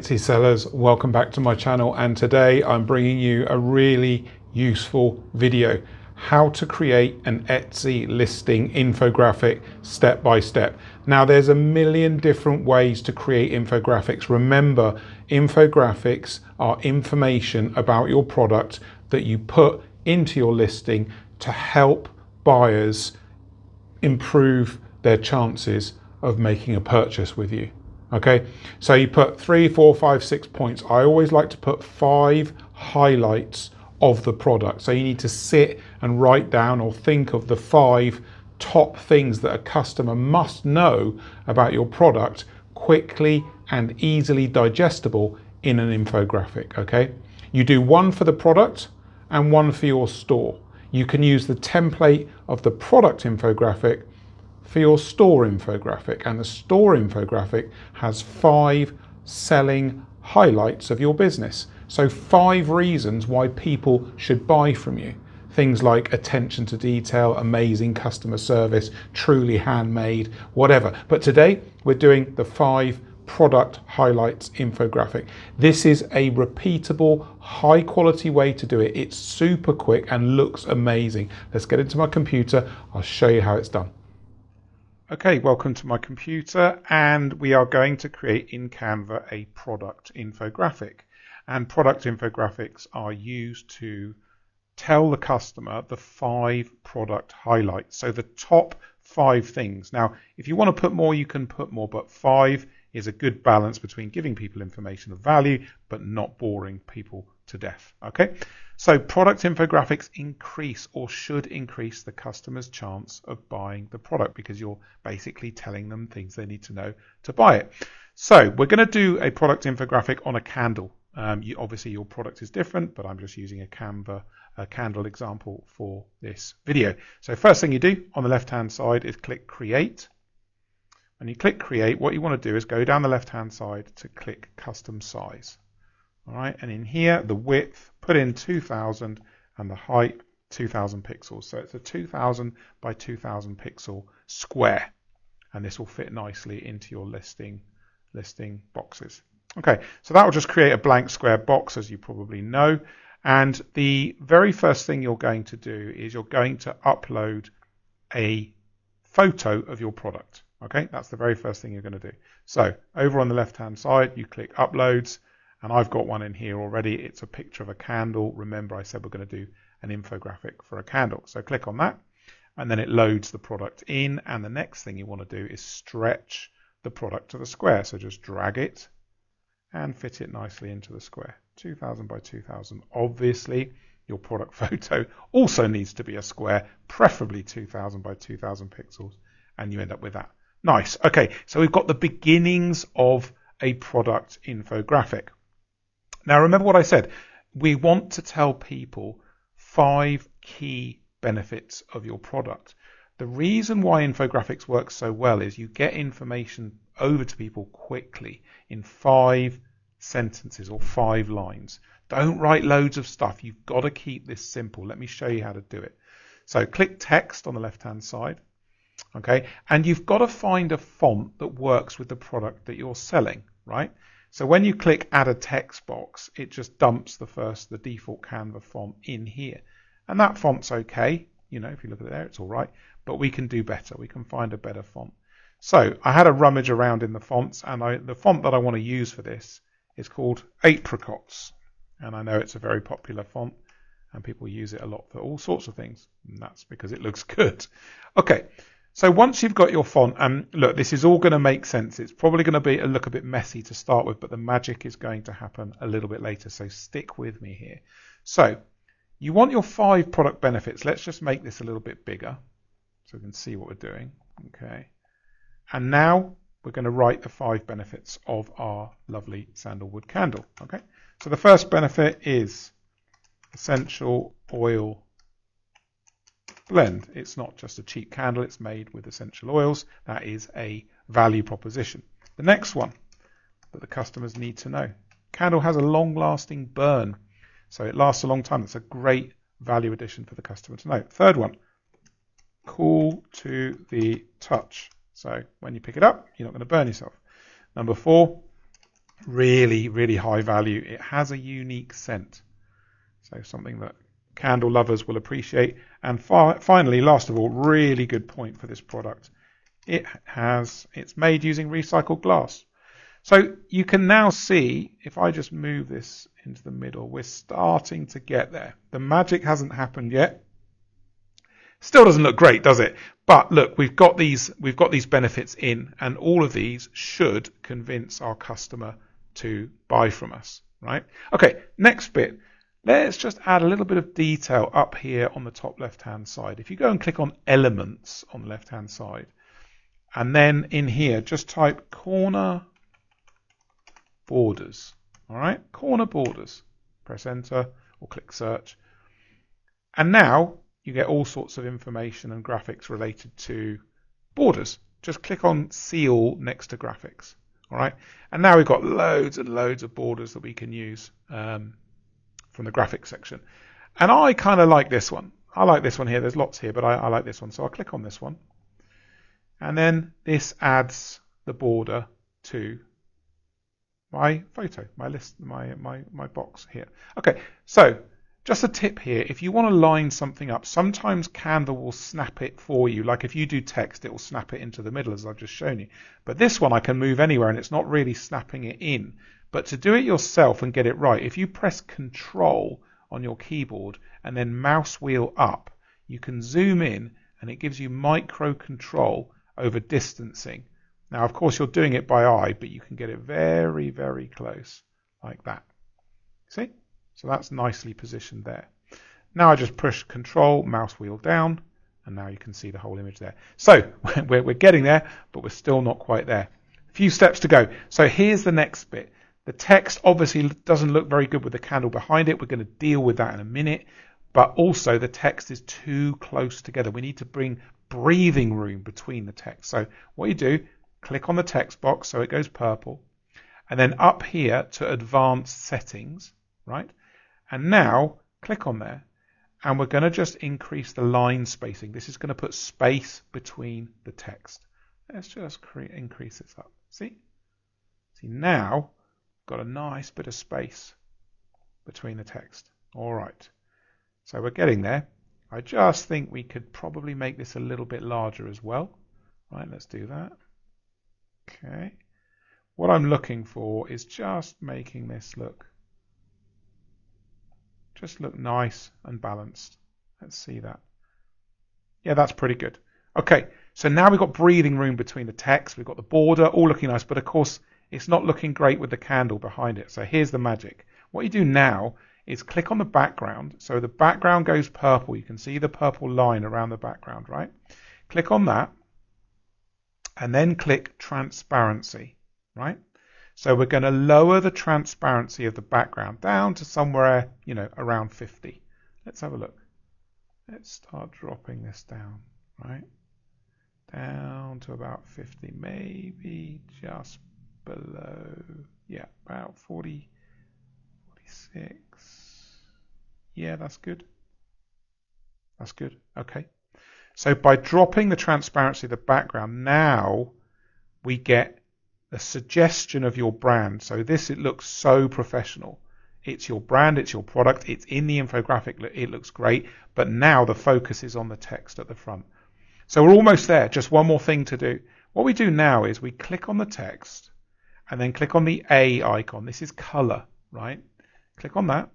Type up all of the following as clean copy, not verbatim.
Etsy sellers, welcome back to my channel, and today I'm bringing you a really useful video: how to create an Etsy listing infographic step by step. Now there's a million different ways to create infographics. Remember, infographics are information about your product that you put into your listing to help buyers improve their chances of making a purchase with you. Okay, so you put 3, 4, 5, 6 points. I always like to put 5 highlights of the product. So you need to sit and write down or think of the 5 top things that a customer must know about your product, quickly and easily digestible in an infographic. Okay, you do one for the product and one for your store. You can use the template of the product infographic for your store infographic, and the store infographic has 5 selling highlights of your business. So 5 reasons why people should buy from you. Things like attention to detail, amazing customer service, truly handmade, whatever. But today we're doing the 5 product highlights infographic. This is a repeatable, high quality way to do it. It's super quick and looks amazing. Let's get into my computer. I'll show you how it's done. Okay, welcome to my computer, and we are going to create in Canva a product infographic. And product infographics are used to tell the customer the 5 product highlights. So the top 5 things. Now, if you want to put more, you can put more, but 5 is a good balance between giving people information of value, but not boring people to death. Okay, so product infographics increase or should increase the customer's chance of buying the product because you're basically telling them things they need to know to buy it. So we're going to do a product infographic on a candle. Obviously your product is different, but I'm just using a candle example for this video. So first thing you do on the left hand side is click create. When you click create, what you want to do is go down the left hand side to click custom size. All right, and in here the width, put in 2000 and the height 2000 pixels. So it's a 2000 by 2000 pixel square, and this will fit nicely into your listing boxes. Okay, so that will just create a blank square box, as you probably know. And the very first thing you're going to do is you're going to upload a photo of your product. Okay, that's the very first thing you're going to do. So over on the left hand side, you click uploads, and I've got one in here already. It's a picture of a candle. Remember, I said we're going to do an infographic for a candle. So click on that, and then it loads the product in. And the next thing you want to do is stretch the product to the square. So just drag it and fit it nicely into the square. 2000 by 2000. Obviously, your product photo also needs to be a square, preferably 2000 by 2000 pixels, and you end up with that. Nice. Okay, so we've got the beginnings of a product infographic. Now remember what I said. We want to tell people 5 key benefits of your product. The reason why infographics work so well is you get information over to people quickly in 5 sentences or 5 lines. Don't write loads of stuff. You've got to keep this simple. Let me show you how to do it. So click text on the left hand side. Okay, and you've got to find a font that works with the product that you're selling, right? So when you click add a text box, it just dumps the default Canva font in here. And that font's okay. You know, if you look at it there, it's all right, but we can do better. We can find a better font. So I had a rummage around in the fonts, and the font that I want to use for this is called Apricots. And I know it's a very popular font, and people use it a lot for all sorts of things. And that's because it looks good. Okay. So once you've got your font, and look, this is all going to make sense. It's probably going to look a bit messy to start with, but the magic is going to happen a little bit later. So stick with me here. So you want your 5 product benefits. Let's just make this a little bit bigger so we can see what we're doing. Okay. And now we're going to write the 5 benefits of our lovely sandalwood candle. Okay. So the first benefit is essential oil blend. It's not just a cheap candle, it's made with essential oils. That is a value proposition. The next one that the customers need to know: candle has a long lasting burn, so it lasts a long time. That's a great value addition for the customer to know. Third one, cool to the touch, so when you pick it up you're not going to burn yourself. Number 4, Really, really high value. It has a unique scent. So something that candle lovers will appreciate. And finally, last of all, really good point for this product. It's made using recycled glass. So you can now see, if I just move this into the middle, we're starting to get there. The magic hasn't happened yet. Still doesn't look great, does it? But look, we've got these benefits in, and all of these should convince our customer to buy from us, right? Okay, next bit. Let's just add a little bit of detail up here on the top left-hand side. If you go and click on Elements on the left-hand side, and then in here, just type corner borders. All right, corner borders. Press Enter or click Search. And now you get all sorts of information and graphics related to borders. Just click on See All next to graphics. All right, and now we've got loads and loads of borders that we can use from the graphics section. And I kind of like this one. I like this one here. There's lots here, but I like this one. So I'll click on this one. And then this adds the border to my photo, my list, my box here. Okay, so just a tip here. If you want to line something up, sometimes Canva will snap it for you. Like if you do text, it will snap it into the middle, as I've just shown you. But this one I can move anywhere, and it's not really snapping it in. But to do it yourself and get it right, if you press Control on your keyboard and then mouse wheel up, you can zoom in, and it gives you micro control over distancing. Now, of course, you're doing it by eye, but you can get it very, very close, like that. See? So that's nicely positioned there. Now I just push Control, mouse wheel down, and now you can see the whole image there. So we're getting there, but we're still not quite there. A few steps to go. So here's the next bit. The text obviously doesn't look very good with the candle behind it. We're going to deal with that in a minute. But also the text is too close together. We need to bring breathing room between the text. So what you do, click on the text box so it goes purple. And then up here to Advanced Settings, right? And now click on there. And we're going to just increase the line spacing. This is going to put space between the text. Let's just increase this up. See now, got a nice bit of space between the text. All right. So we're getting there. I just think we could probably make this a little bit larger as well. Right, let's do that. Okay. What I'm looking for is just making this look nice and balanced. Let's see that. Yeah, that's pretty good. Okay, so now we've got breathing room between the text. We've got the border, all looking nice, but of course it's not looking great with the candle behind it. So here's the magic. What you do now is click on the background. So the background goes purple. You can see the purple line around the background, right? Click on that and then click transparency, right? So we're going to lower the transparency of the background down to somewhere, around 50. Let's have a look. Let's start dropping this down, right? Down to about 50, maybe just below, yeah, about 40, 46. Yeah, that's good. That's good. Okay. So by dropping the transparency of the background, now we get a suggestion of your brand. So it looks so professional. It's your brand, it's your product, it's in the infographic, it looks great, but now the focus is on the text at the front. So we're almost there, just one more thing to do. What we do now is we click on the text and then click on the A icon. This is color, right? Click on that.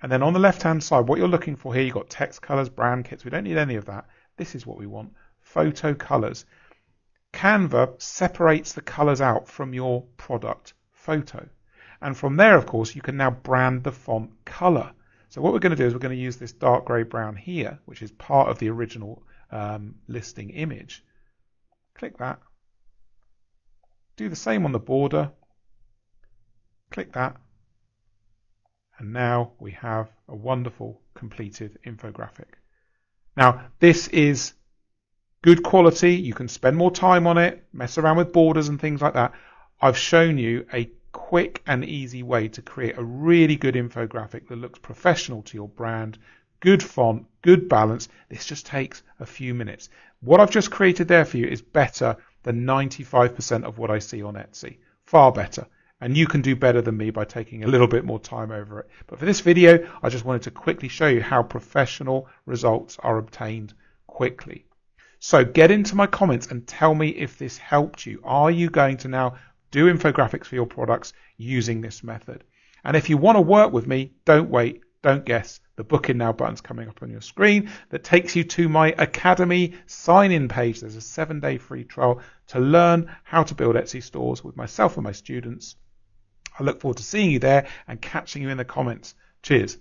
And then on the left-hand side, what you're looking for here, you've got text colors, brand kits. We don't need any of that. This is what we want, photo colors. Canva separates the colors out from your product photo. And from there, of course, you can now brand the font color. So what we're going to do is we're going to use this dark gray brown here, which is part of the original listing image. Click that. Do the same on the border. Click that. And now we have a wonderful completed infographic. Now, this is good quality. You can spend more time on it, mess around with borders and things like that. I've shown you a quick and easy way to create a really good infographic that looks professional to your brand, good font, good balance. This just takes a few minutes. What I've just created there for you is better than 95% of what I see on Etsy. Far better. And you can do better than me by taking a little bit more time over it. But for this video, I just wanted to quickly show you how professional results are obtained quickly. So get into my comments and tell me if this helped you. Are you going to now do infographics for your products using this method? And if you want to work with me, don't wait, don't guess. The Book In Now button's coming up on your screen that takes you to my Academy sign-in page. There's a 7-day free trial to learn how to build Etsy stores with myself and my students. I look forward to seeing you there and catching you in the comments. Cheers.